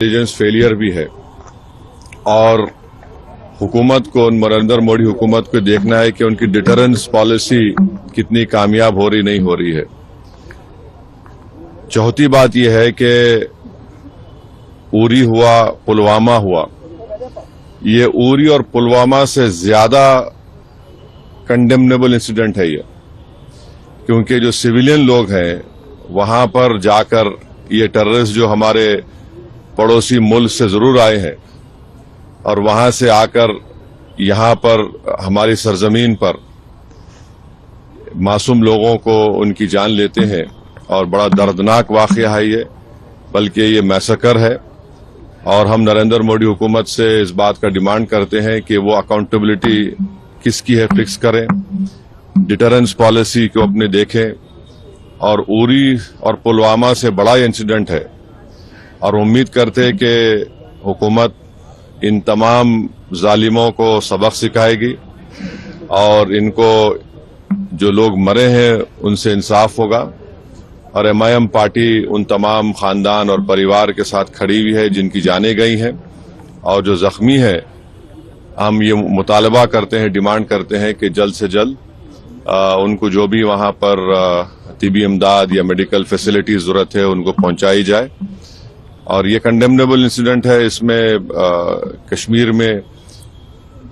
Intelligence failure भी है और हुकूमत को, नरेंद्र मोदी हुकूमत को देखना है कि उनकी डिटरेंस पॉलिसी कितनी कामयाब हो रही नहीं हो रही है। चौथी बात यह है कि उरी हुआ, पुलवामा हुआ, ये उरी और पुलवामा से ज्यादा कंडेमनेबल इंसिडेंट है ये, क्योंकि जो सिविलियन लोग हैं वहां पर जाकर ये टेररिस्ट जो हमारे पड़ोसी मुल्क से जरूर आए हैं और वहां से आकर यहां पर हमारी सरजमीन पर मासूम लोगों को उनकी जान लेते हैं और बड़ा दर्दनाक वाकया है ये, बल्कि ये मैसेकर है। और हम नरेंद्र मोदी हुकूमत से इस बात का डिमांड करते हैं कि वो अकाउंटेबिलिटी किसकी है फिक्स करें, डिटरेंस पॉलिसी को अपने देखें। और उरी और पुलवामा से बड़ा इंसिडेंट है और उम्मीद करते हैं कि हुकूमत इन तमाम जालिमों को सबक सिखाएगी और इनको जो लोग मरे हैं उनसे इंसाफ होगा। और एमआईएम पार्टी उन तमाम खानदान और परिवार के साथ खड़ी हुई है जिनकी जानें गई हैं, और जो जख्मी है हम ये मुतालबा करते हैं, डिमांड करते हैं कि जल्द से जल्द उनको जो भी वहां पर तिबी इमदाद या मेडिकल फैसिलिटी जरूरत है उनको पहुंचाई जाए। और ये कंडेमनेबल इंसिडेंट है। इसमें कश्मीर में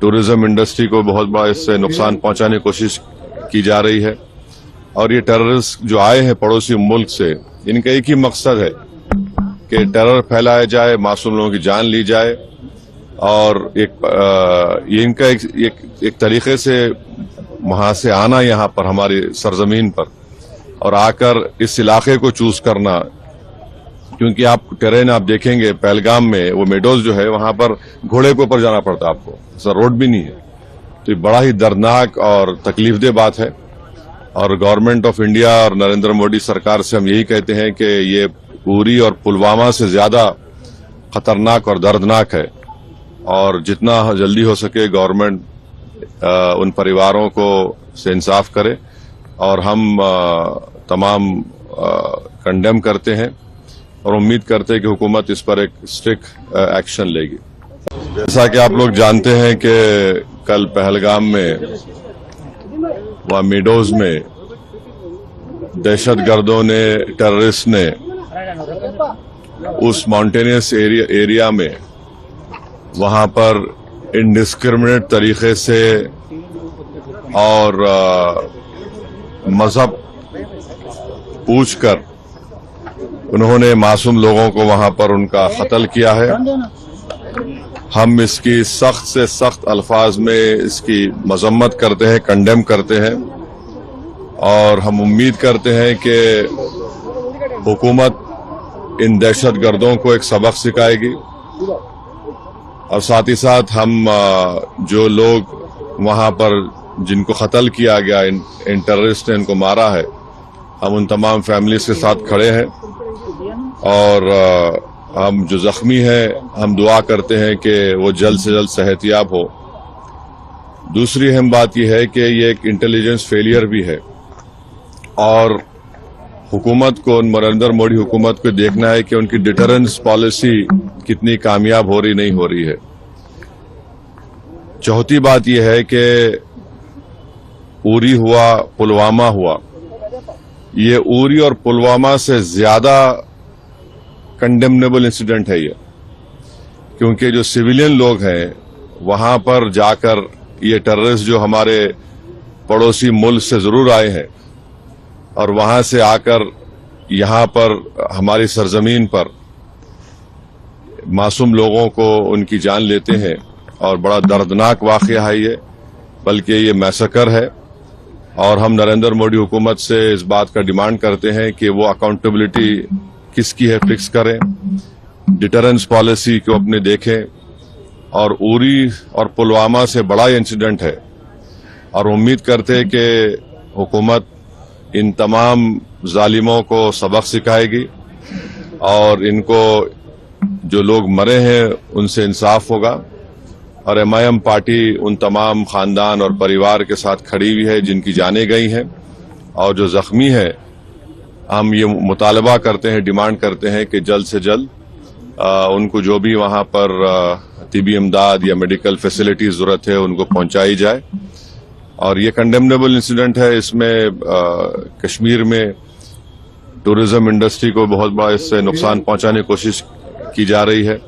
टूरिज्म इंडस्ट्री को बहुत बड़ा इससे नुकसान पहुंचाने की कोशिश की जा रही है। और ये टेररिस्ट जो आए हैं पड़ोसी मुल्क से, इनका एक ही मकसद है कि टेरर फैलाया जाए, मासूम लोगों की जान ली जाए। और ये इनका एक तरीके से वहां से आना यहाँ पर हमारी सरजमीन पर और आकर इस इलाके को चूज करना, क्योंकि आप टेरेन आप देखेंगे पहलगाम में वो मेडोज जो है वहां पर घोड़े के ऊपर जाना पड़ता है आपको, ऐसा रोड भी नहीं है। तो ये बड़ा ही दर्दनाक और तकलीफदेह बात है। और गवर्नमेंट ऑफ इंडिया और नरेंद्र मोदी सरकार से हम यही कहते हैं कि ये उरी और पुलवामा से ज्यादा खतरनाक और दर्दनाक है, और जितना जल्दी हो सके गवर्नमेंट उन परिवारों को से इंसाफ करे। और हम तमाम कंडेम करते हैं और उम्मीद करते हैं कि हुकूमत इस पर एक स्ट्रिक्ट एक्शन लेगी। जैसा कि आप लोग जानते हैं कि कल पहलगाम में वहाँ मीडोज में दहशतगर्दों ने, टेररिस्ट ने उस माउंटेनियस एरिया में वहां पर इंडिस्क्रिमिनेट तरीके से और मजहब पूछकर उन्होंने मासूम लोगों को वहां पर उनका कत्ल किया है। हम इसकी सख्त से सख्त अल्फाज में इसकी मजम्मत करते हैं, कंडेम करते हैं। और हम उम्मीद करते हैं कि हुकूमत इन दहशतगर्दों को एक सबक सिखाएगी। और साथ ही साथ हम जो लोग वहां पर जिनको कत्ल किया गया, इन टेररिस्ट ने इनको मारा है, हम उन तमाम फैमिलीज के साथ खड़े हैं। और हम जो जख्मी हैं हम दुआ करते हैं कि वो जल्द से जल्द सेहतयाब हो। दूसरी अहम बात यह है कि ये एक इंटेलिजेंस फेलियर भी है और हुकूमत को, नरेंद्र मोदी हुकूमत को देखना है कि उनकी डिटरेंस पॉलिसी कितनी कामयाब हो रही नहीं हो रही है। चौथी बात यह है कि उरी हुआ, पुलवामा हुआ, ये उरी और पुलवामा से ज्यादा कंडेमनेबल इंसिडेंट है ये, क्योंकि जो सिविलियन लोग हैं वहां पर जाकर ये टेररिस्ट जो हमारे पड़ोसी मुल्क से जरूर आए हैं और वहां से आकर यहां पर हमारी सरजमीन पर मासूम लोगों को उनकी जान लेते हैं और बड़ा दर्दनाक वाकया है ये, बल्कि ये मैसेकर है। और हम नरेंद्र मोदी हुकूमत से इस बात का डिमांड करते हैं कि वो अकाउंटेबिलिटी किसकी है फिक्स करें, डिटरेंस पॉलिसी को अपने देखें। और उरी और पुलवामा से बड़ा इंसिडेंट है और उम्मीद करते हैं कि हुकूमत इन तमाम जालिमों को सबक सिखाएगी और इनको जो लोग मरे हैं उनसे इंसाफ होगा। और एमआईएम पार्टी उन तमाम खानदान और परिवार के साथ खड़ी हुई है जिनकी जानें गई हैं, और जो जख्मी है हम ये मुतालबा करते हैं, डिमांड करते हैं कि जल्द से जल्द उनको जो भी वहां पर तिबी इमदाद या मेडिकल फैसिलिटी जरूरत है उनको पहुंचाई जाए। और ये कंडेमनेबल इंसिडेंट है। इसमें कश्मीर में टूरिज्म इंडस्ट्री को बहुत बड़ा इससे नुकसान पहुंचाने की कोशिश की जा रही है।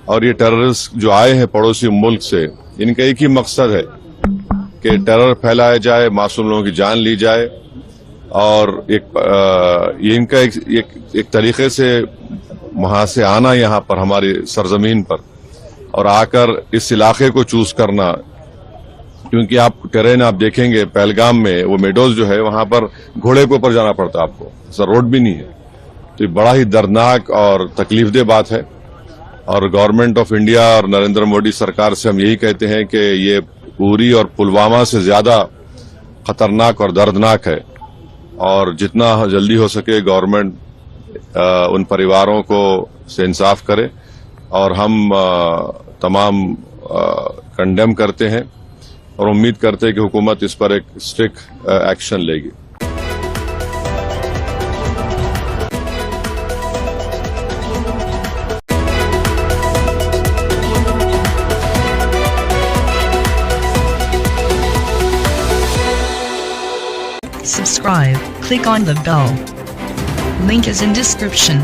और ये टेररिस्ट जो आए हैं पड़ोसी मुल्क से, इनका एक ही मकसद है कि टेरर फैलाया जाए, मासूम लोगों की जान ली जाए। और ये इनका एक तरीके से वहां से आना यहाँ पर हमारी सरजमीन पर और आकर इस इलाके को चूज करना, क्योंकि आप टेरेन आप देखेंगे पहलगाम में वो मेडोज जो है वहां पर घोड़े के ऊपर जाना पड़ता है आपको, सर रोड भी नहीं है। तो ये बड़ा ही दर्दनाक और तकलीफदेह बात है। और गवर्नमेंट ऑफ इंडिया और नरेंद्र मोदी सरकार से हम यही कहते हैं कि ये उरी और पुलवामा से ज्यादा खतरनाक और दर्दनाक है। और जितना जल्दी हो सके गवर्नमेंट उन परिवारों को से इंसाफ करे। और हम तमाम कंडेम करते हैं और उम्मीद करते हैं कि हुकूमत इस पर एक स्ट्रिक्ट एक्शन लेगी। Subscribe, click on the bell. Link is in description.